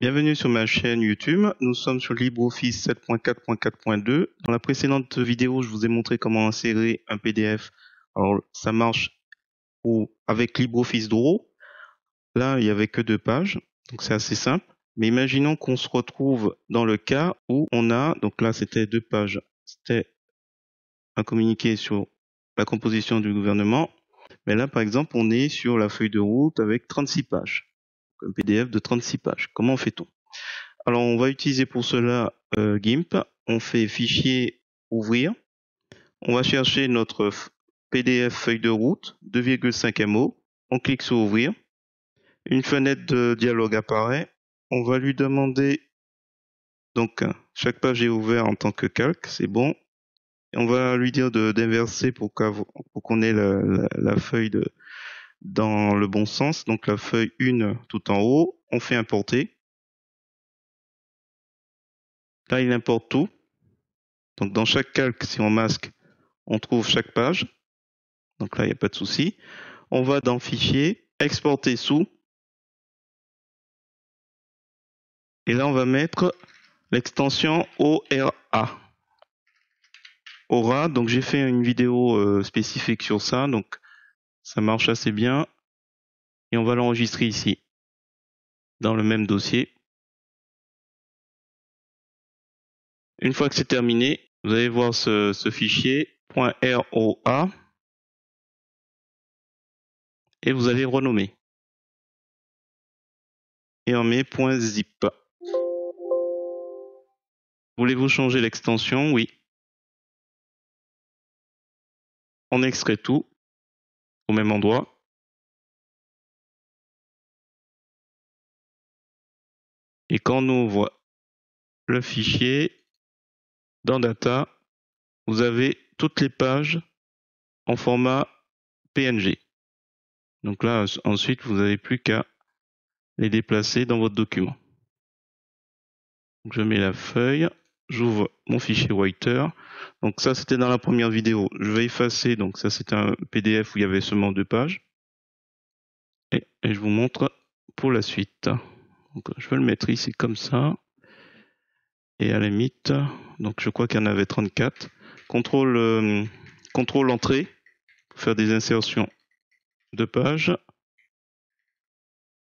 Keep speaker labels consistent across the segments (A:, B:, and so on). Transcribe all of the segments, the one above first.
A: Bienvenue sur ma chaîne YouTube. Nous sommes sur LibreOffice 7.4.4.2. Dans la précédente vidéo, je vous ai montré comment insérer un PDF. Alors, ça marche avec LibreOffice Draw. Là, il n'y avait que 2 pages, donc c'est assez simple. Mais imaginons qu'on se retrouve dans le cas où on a, donc là c'était 2 pages, c'était un communiqué sur la composition du gouvernement. Mais là, par exemple, on est sur la feuille de route avec 36 pages. Un PDF de 36 pages. Comment fait-on? Alors, on va utiliser pour cela GIMP. On fait fichier, ouvrir. On va chercher notre PDF feuille de route, 2,5 MO. On clique sur ouvrir. Une fenêtre de dialogue apparaît. On va lui demander, donc chaque page est ouverte en tant que calque, c'est bon. Et on va lui dire d'inverser pour qu'on ait la feuille dans le bon sens. Donc la feuille 1 tout en haut. On fait importer. Là, il importe tout. Donc dans chaque calque, si on masque, on trouve chaque page. Donc là, il n'y a pas de souci. On va dans Fichier, Exporter sous. Et là, on va mettre l'extension ORA. ORA, donc j'ai fait une vidéo spécifique sur ça, donc ça marche assez bien. Et on va l'enregistrer ici, dans le même dossier. Une fois que c'est terminé, vous allez voir ce fichier .roa et vous allez renommer. Et on met .zip. Voulez-vous changer l'extension? Oui. On extrait tout au même endroit. Et quand on ouvre le fichier dans Data, vous avez toutes les pages en format PNG. Donc là, ensuite, vous n'avez plus qu'à les déplacer dans votre document. Donc je mets la feuille, j'ouvre mon fichier Writer. Donc ça, c'était dans la première vidéo. Je vais effacer, donc ça, c'est un PDF où il y avait seulement 2 pages. Et je vous montre pour la suite. Donc je vais le mettre ici comme ça. Et à la limite, donc je crois qu'il y en avait 34. Contrôle entrée pour faire des insertions de pages.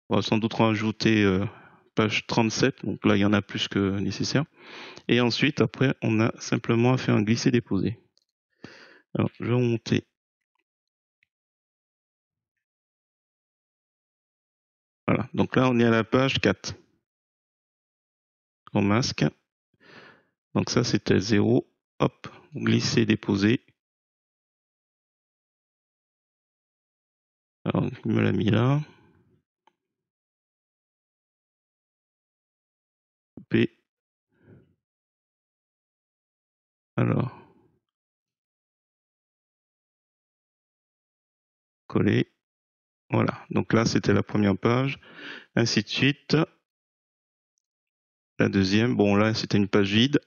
A: On va sans doute rajouter page 37, donc là il y en a plus que nécessaire. Et ensuite, après, on a simplement à faire un glisser-déposer. Alors, je vais remonter. Voilà, donc là on est à la page 4. On masque. Donc ça c'était 0. Hop, glisser-déposer. Alors, il me l'a mis là. P. Alors, coller. Voilà, donc là c'était la première page, ainsi de suite. La deuxième, bon là c'était une page vide.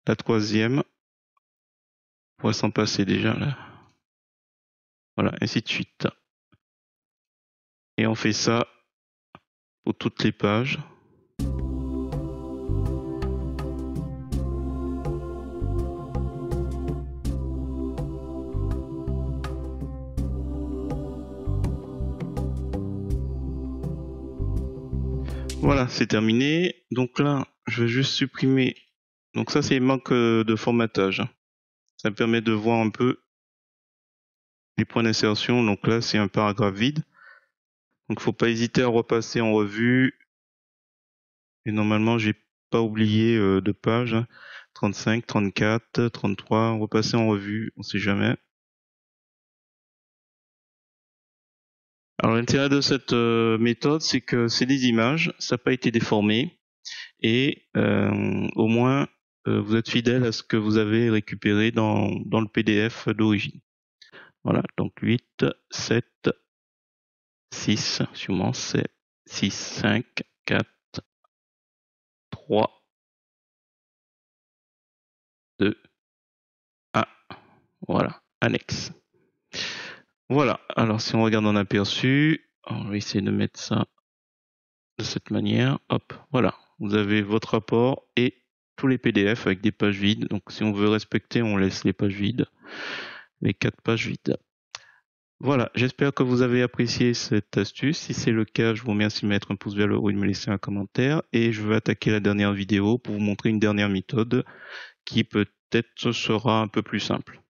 A: La troisième, on va s'en passer déjà là. Voilà, ainsi de suite. Et on fait ça pour toutes les pages. Voilà, c'est terminé. Donc là, je vais juste supprimer. Donc ça, c'est manque de formatage. Ça me permet de voir un peu les points d'insertion. Donc là, c'est un paragraphe vide. Donc faut pas hésiter à repasser en revue. Et normalement, j'ai pas oublié de pages. 35, 34, 33. Repasser en revue, on sait jamais. Alors l'intérêt de cette méthode, c'est que c'est des images, ça n'a pas été déformé. Et au moins vous êtes fidèle à ce que vous avez récupéré dans le PDF d'origine. Voilà, donc 8, 7, 6, sûrement 7, 6, 5, 4, 3, 2, 1. Voilà, annexe. Voilà, alors si on regarde en aperçu, on va essayer de mettre ça de cette manière. Hop, voilà. vous avez votre rapport et tous les PDF avec des pages vides. Donc si on veut respecter, on laisse les pages vides, les 4 pages vides. Voilà, j'espère que vous avez apprécié cette astuce. Si c'est le cas, je vous remercie de mettre un pouce vers le haut et de me laisser un commentaire. Et je vais attaquer la dernière vidéo pour vous montrer une dernière méthode qui peut-être sera un peu plus simple.